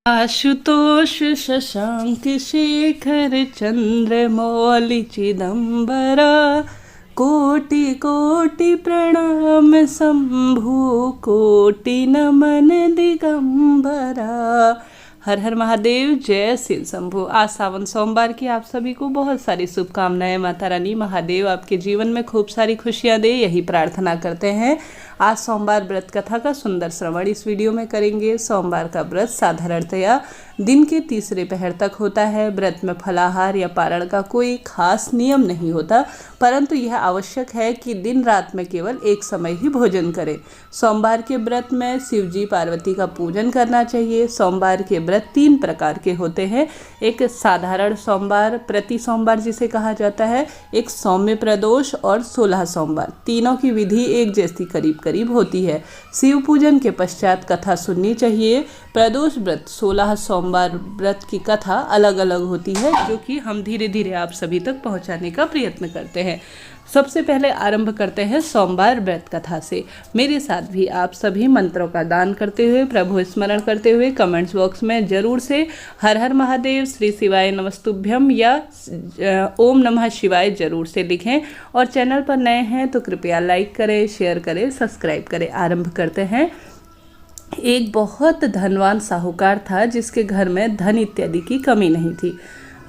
आशुतोष शशांक शेखर चंद्रमौलि चिदंबरा कोटि कोटि प्रणाम शंभु कोटि नमन दिगंबरा। हर हर महादेव, जय शिव शंभु। आज सावन सोमवार की आप सभी को बहुत सारी शुभकामनाएं। माता रानी महादेव आपके जीवन में खूब सारी खुशियां दे, यही प्रार्थना करते हैं। आज सोमवार व्रत कथा का सुंदर श्रवण इस वीडियो में करेंगे। सोमवार का व्रत साधारणतया दिन के तीसरे पहर तक होता है। व्रत में फलाहार या पारण का कोई खास नियम नहीं होता, परंतु यह आवश्यक है कि दिन रात में केवल एक समय ही भोजन करें। सोमवार के व्रत में शिव जी पार्वती का पूजन करना चाहिए। सोमवार के व्रत 3 प्रकार के होते हैं। एक साधारण सोमवार, प्रति सोमवार जिसे कहा जाता है, एक सौम्य प्रदोष और 16 सोमवार। तीनों की विधि एक जैसी करीब करीब होती है। शिव पूजन के पश्चात कथा सुननी चाहिए। प्रदोष व्रत 16 सोमवार व्रत की कथा अलग अलग होती है, जो कि हम धीरे धीरे आप सभी तक पहुंचाने का प्रयत्न करते हैं। सबसे पहले आरंभ करते हैं सोमवार व्रत कथा से। मेरे साथ भी आप सभी मंत्रों का दान करते हुए, प्रभु स्मरण करते हुए कमेंट्स बॉक्स में जरूर से हर हर महादेव, श्री शिवाय नमस्तुभ्यम या ओम नमः शिवाय जरूर से लिखें। और चैनल पर नए हैं तो कृपया लाइक करें, शेयर करें, सब्सक्राइब करें। आरंभ करते हैं। एक बहुत धनवान साहूकार था जिसके घर में धन इत्यादि की कमी नहीं थी,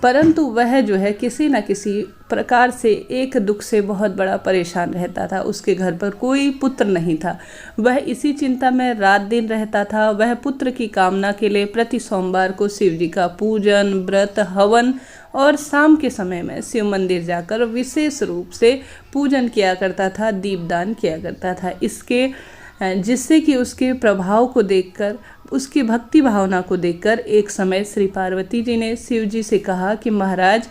परंतु वह जो है किसी न किसी प्रकार से एक दुख से बहुत बड़ा परेशान रहता था। उसके घर पर कोई पुत्र नहीं था। वह इसी चिंता में रात दिन रहता था। वह पुत्र की कामना के लिए प्रति सोमवार को शिव जी का पूजन, व्रत, हवन और शाम के समय में शिव मंदिर जाकर विशेष रूप से पूजन किया करता था, दीपदान किया करता था। जिससे कि उसके प्रभाव को देखकर, उसकी भक्ति भावना को देखकर एक समय श्री पार्वती जी ने शिव जी से कहा कि महाराज,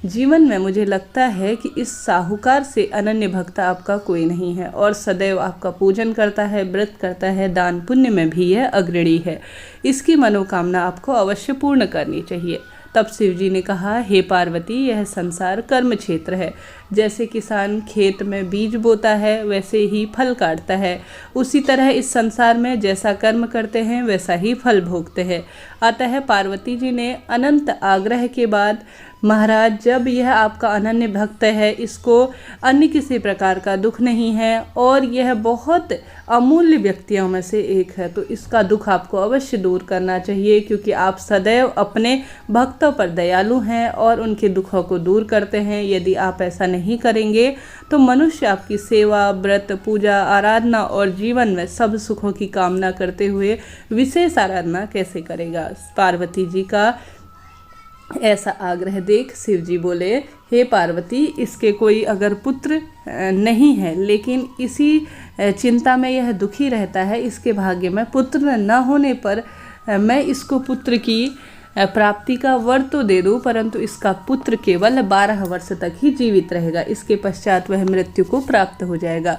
जीवन में मुझे लगता है कि इस साहूकार से अनन्य भक्त आपका कोई नहीं है और सदैव आपका पूजन करता है, व्रत करता है, दान पुण्य में भी यह अग्रणी है। इसकी मनोकामना आपको अवश्य पूर्ण करनी चाहिए। तब शिव जी ने कहा, हे पार्वती, यह संसार कर्म क्षेत्र है। जैसे किसान खेत में बीज बोता है वैसे ही फल काटता है, उसी तरह इस संसार में जैसा कर्म करते हैं वैसा ही फल भोगते हैं। अतः पार्वती जी ने अनंत आग्रह के बाद, महाराज, जब यह आपका अनन्य भक्त है, इसको अन्य किसी प्रकार का दुख नहीं है और यह बहुत अमूल्य व्यक्तियों में से एक है, तो इसका दुख आपको अवश्य दूर करना चाहिए, क्योंकि आप सदैव अपने भक्तों पर दयालु हैं और उनके दुखों को दूर करते हैं। यदि आप ऐसा नहीं करेंगे तो मनुष्य आपकी सेवा, व्रत, पूजा, आराधना और जीवन में सब सुखों की कामना करते हुए विशेष आराधना कैसे करेगा। पार्वती जी का ऐसा आग्रह देख शिव जी बोले, हे पार्वती, इसके कोई अगर पुत्र नहीं है, लेकिन इसी चिंता में यह दुखी रहता है, इसके भाग्य में पुत्र न होने पर मैं इसको पुत्र की प्राप्ति का वर तो दे दूँ, परंतु इसका पुत्र केवल 12 वर्ष तक ही जीवित रहेगा। इसके पश्चात वह मृत्यु को प्राप्त हो जाएगा।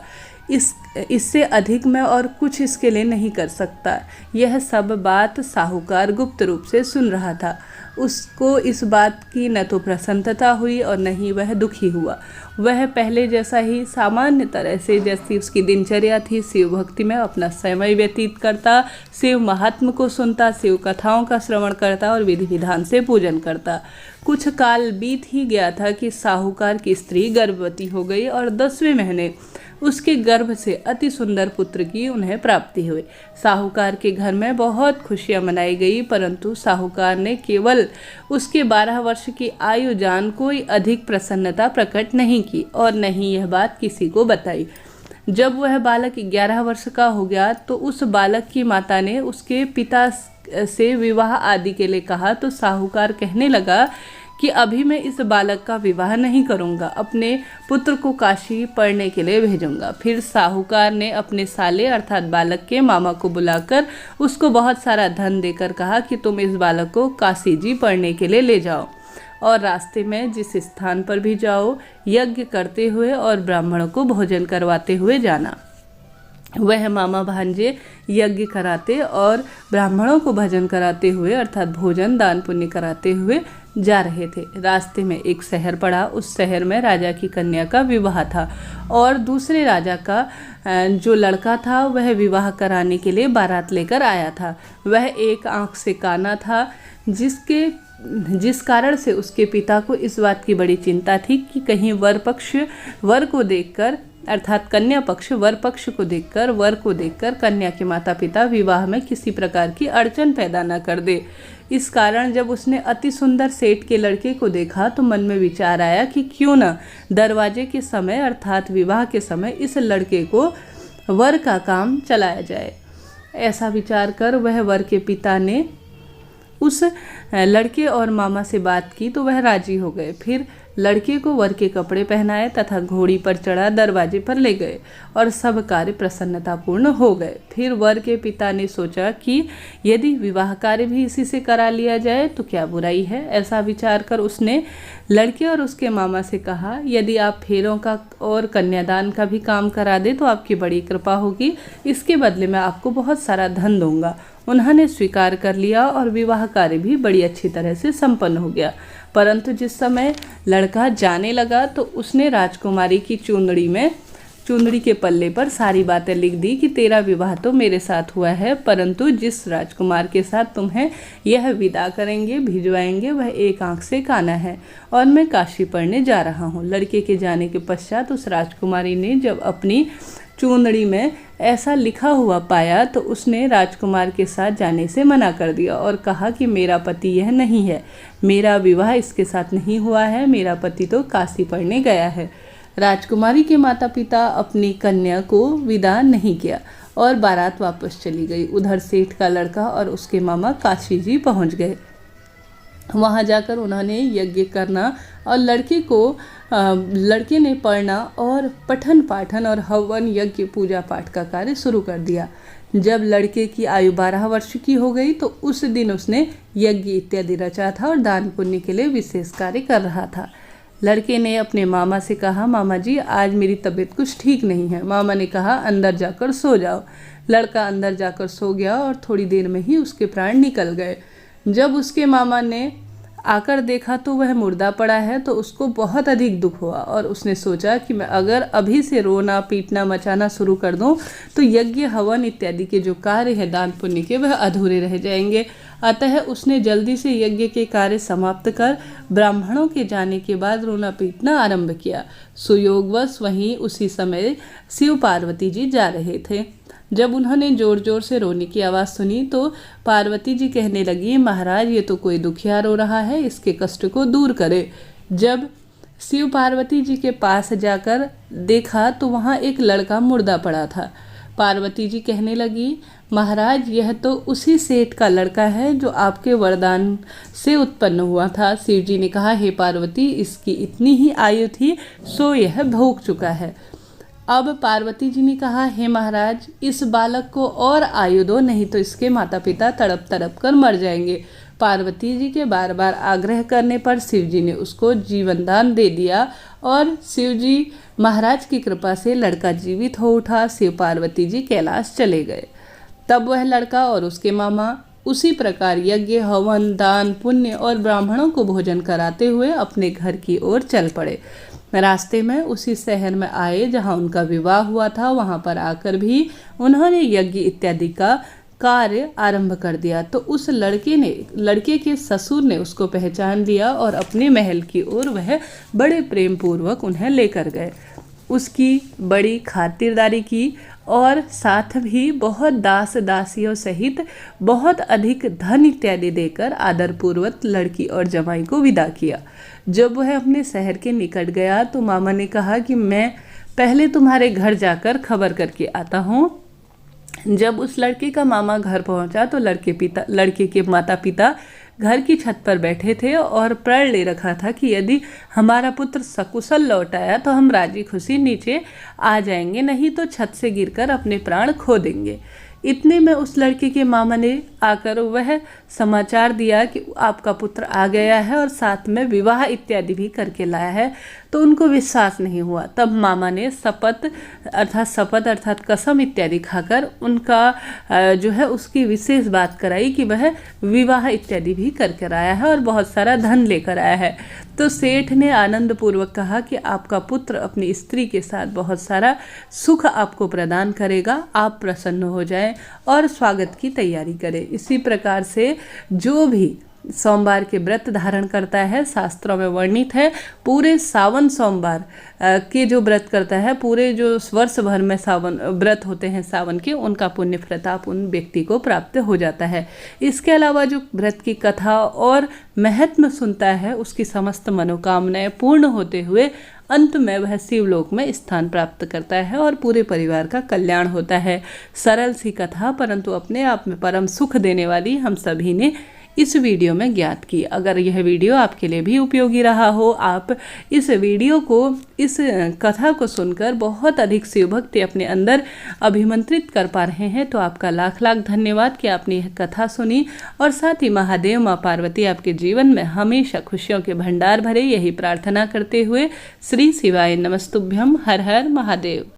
इससे अधिक मैं और कुछ इसके लिए नहीं कर सकता। यह सब बात साहूकार गुप्त रूप से सुन रहा था। उसको इस बात की न तो प्रसन्नता हुई और न ही वह दुखी हुआ। वह पहले जैसा ही सामान्य तरह से, जैसी उसकी दिनचर्या थी, शिव भक्ति में अपना समय व्यतीत करता, शिव महात्म को सुनता, शिव कथाओं का श्रवण करता और विधि विधान से पूजन करता। कुछ काल बीत ही गया था कि साहूकार की स्त्री गर्भवती हो गई और 10वें महीने उसके गर्भ से अति सुंदर पुत्र की उन्हें प्राप्ति हुई। साहूकार के घर में बहुत खुशियां मनाई गई, परंतु साहूकार ने केवल उसके 12 वर्ष की आयु जान कोई अधिक प्रसन्नता प्रकट नहीं की और न ही यह बात किसी को बताई। जब वह बालक 11 वर्ष का हो गया तो उस बालक की माता ने उसके पिता से विवाह आदि के लिए कहा, तो साहूकार कहने लगा कि अभी मैं इस बालक का विवाह नहीं करूंगा, अपने पुत्र को काशी पढ़ने के लिए भेजूंगा। फिर साहूकार ने अपने साले अर्थात बालक के मामा को बुलाकर उसको बहुत सारा धन देकर कहा कि तुम इस बालक को काशी जी पढ़ने के लिए ले जाओ और रास्ते में जिस स्थान पर भी जाओ, यज्ञ करते हुए और ब्राह्मणों को भोजन करवाते हुए जाना। वह मामा भांजे यज्ञ कराते और ब्राह्मणों को भजन कराते हुए अर्थात भोजन दान पुण्य कराते हुए जा रहे थे। रास्ते में एक शहर पड़ा। उस शहर में राजा की कन्या का विवाह था और दूसरे राजा का जो लड़का था वह विवाह कराने के लिए बारात लेकर आया था। वह एक आंख से काना था, जिस कारण से उसके पिता को इस बात की बड़ी चिंता थी कि कहीं वर पक्ष वर को देखकर अर्थात कन्या पक्ष वर पक्ष को देखकर कन्या के माता पिता विवाह में किसी प्रकार की अड़चन पैदा न कर दे। इस कारण जब उसने अति सुंदर सेठ के लड़के को देखा तो मन में विचार आया कि क्यों न दरवाजे के समय अर्थात विवाह के समय इस लड़के को वर का काम चलाया जाए। ऐसा विचार कर वह वर के पिता ने उस लड़के और मामा से बात की तो वह राजी हो गए। फिर लड़के को वर के कपड़े पहनाए तथा घोड़ी पर चढ़ा दरवाजे पर ले गए और सब कार्य प्रसन्नतापूर्ण हो गए। फिर वर के पिता ने सोचा कि यदि विवाह कार्य भी इसी से करा लिया जाए तो क्या बुराई है। ऐसा विचार कर उसने लड़के और उसके मामा से कहा, यदि आप फेरों का और कन्यादान का भी काम करा दे तो आपकी बड़ी कृपा होगी, इसके बदले में आपको बहुत सारा धन दूंगा। उन्होंने स्वीकार कर लिया और विवाह कार्य भी बड़ी अच्छी तरह से संपन्न हो गया। परंतु जिस समय लड़का जाने लगा तो उसने राजकुमारी की चुंदड़ी के पल्ले पर सारी बातें लिख दी कि तेरा विवाह तो मेरे साथ हुआ है, परंतु जिस राजकुमार के साथ तुम्हें यह विदा करेंगे भिजवाएंगे वह एक आंख से काना है और मैं काशी पढ़ने जा रहा हूँ। लड़के के जाने के पश्चात उस राजकुमारी ने जब अपनी चुंदड़ी में ऐसा लिखा हुआ पाया तो उसने राजकुमार के साथ जाने से मना कर दिया और कहा कि मेरा पति यह नहीं है, मेरा विवाह इसके साथ नहीं हुआ है, मेरा पति तो काशी पढ़ने गया है। राजकुमारी के माता पिता अपनी कन्या को विदा नहीं किया और बारात वापस चली गई। उधर सेठ का लड़का और उसके मामा काशी जी पहुँच गए। वहाँ जाकर उन्होंने यज्ञ करना और लड़के ने पढ़ना और पठन पाठन और हवन यज्ञ पूजा पाठ का कार्य शुरू कर दिया। जब लड़के की आयु 12 वर्ष की हो गई तो उस दिन उसने यज्ञ इत्यादि रचा था और दान पुण्य के लिए विशेष कार्य कर रहा था। लड़के ने अपने मामा से कहा, मामा जी आज मेरी तबीयत कुछ ठीक नहीं है। मामा ने कहा अंदर जाकर सो जाओ। लड़का अंदर जाकर सो गया और थोड़ी देर में ही उसके प्राण निकल गए। जब उसके मामा ने आकर देखा तो वह मुर्दा पड़ा है तो उसको बहुत अधिक दुख हुआ और उसने सोचा कि मैं अगर अभी से रोना पीटना मचाना शुरू कर दूं तो यज्ञ हवन इत्यादि के जो कार्य है दान पुण्य के वह अधूरे रह जाएंगे। अतः उसने जल्दी से यज्ञ के कार्य समाप्त कर ब्राह्मणों के जाने के बाद रोना पीटना आरंभ किया। सुयोगवश वहीं उसी समय शिव पार्वती जी जा रहे थे। जब उन्होंने जोर जोर से रोने की आवाज़ सुनी तो पार्वती जी कहने लगी, महाराज ये तो कोई दुखिया रो रहा है, इसके कष्ट को दूर करे। जब शिव पार्वती जी के पास जाकर देखा तो वहाँ एक लड़का मुर्दा पड़ा था। पार्वती जी कहने लगी, महाराज यह तो उसी सेठ का लड़का है जो आपके वरदान से उत्पन्न हुआ था। शिव जी ने कहा, हे पार्वती इसकी इतनी ही आयु थी सो यह भोग चुका है। अब पार्वती जी ने कहा, हे महाराज इस बालक को और आयु दो, नहीं तो इसके माता पिता तड़प तड़प कर मर जाएंगे। पार्वती जी के बार बार आग्रह करने पर शिव जी ने उसको जीवन दान दे दिया और शिव जी महाराज की कृपा से लड़का जीवित हो उठा। शिव पार्वती जी कैलाश चले गए। तब वह लड़का और उसके मामा उसी प्रकार यज्ञ हवन दान पुण्य और ब्राह्मणों को भोजन कराते हुए अपने घर की ओर चल पड़े। रास्ते में उसी शहर में आए जहाँ उनका विवाह हुआ था। वहाँ पर आकर भी उन्होंने यज्ञ इत्यादि का कार्य आरंभ कर दिया तो उस लड़के के ससुर ने उसको पहचान लिया और अपने महल की ओर वह बड़े प्रेम पूर्वक उन्हें लेकर गए। उसकी बड़ी खातिरदारी की और साथ भी बहुत दास दासियों सहित बहुत अधिक धन इत्यादि देकर आदरपूर्वक लड़की और जमाई को विदा किया। जब वह अपने शहर के निकट गया तो मामा ने कहा कि मैं पहले तुम्हारे घर जाकर खबर करके आता हूँ। जब उस लड़के का मामा घर पहुँचा तो लड़के के माता पिता घर की छत पर बैठे थे और प्रण ले रखा था कि यदि हमारा पुत्र सकुशल लौट आया तो हम राजी खुशी नीचे आ जाएंगे, नहीं तो छत से गिरकर अपने प्राण खो देंगे। इतने में उस लड़के के मामा ने आकर वह समाचार दिया कि आपका पुत्र आ गया है और साथ में विवाह इत्यादि भी करके लाया है। तो उनको विश्वास नहीं हुआ। तब मामा ने शपथ अर्थात कसम इत्यादि खाकर उनका जो है उसकी विशेष बात कराई कि वह विवाह इत्यादि भी करके आया है और बहुत सारा धन लेकर आया है। तो सेठ ने आनंद पूर्वक कहा कि आपका पुत्र अपनी स्त्री के साथ बहुत सारा सुख आपको प्रदान करेगा, आप प्रसन्न हो जाएं और स्वागत की तैयारी करें। इसी प्रकार से जो भी सोमवार के व्रत धारण करता है, शास्त्रों में वर्णित है, पूरे सावन सोमवार के जो व्रत करता है, पूरे जो वर्ष भर में सावन व्रत होते हैं सावन के, उनका पुण्य प्रताप उन व्यक्ति को प्राप्त हो जाता है। इसके अलावा जो व्रत की कथा और महत्व सुनता है, उसकी समस्त मनोकामनाएं पूर्ण होते हुए अंत में वह शिवलोक में स्थान प्राप्त करता है और पूरे परिवार का कल्याण होता है। सरल सी कथा, परंतु अपने आप में परम सुख देने वाली, हम सभी ने इस वीडियो में ज्ञात की। अगर यह वीडियो आपके लिए भी उपयोगी रहा हो, आप इस वीडियो को, इस कथा को सुनकर बहुत अधिक शिव भक्ति अपने अंदर अभिमंत्रित कर पा रहे हैं, तो आपका लाख लाख धन्यवाद कि आपने यह कथा सुनी। और साथ ही महादेव माँ पार्वती आपके जीवन में हमेशा खुशियों के भंडार भरे, यही प्रार्थना करते हुए श्री शिवाय नमस्तुभ्यम। हर हर महादेव।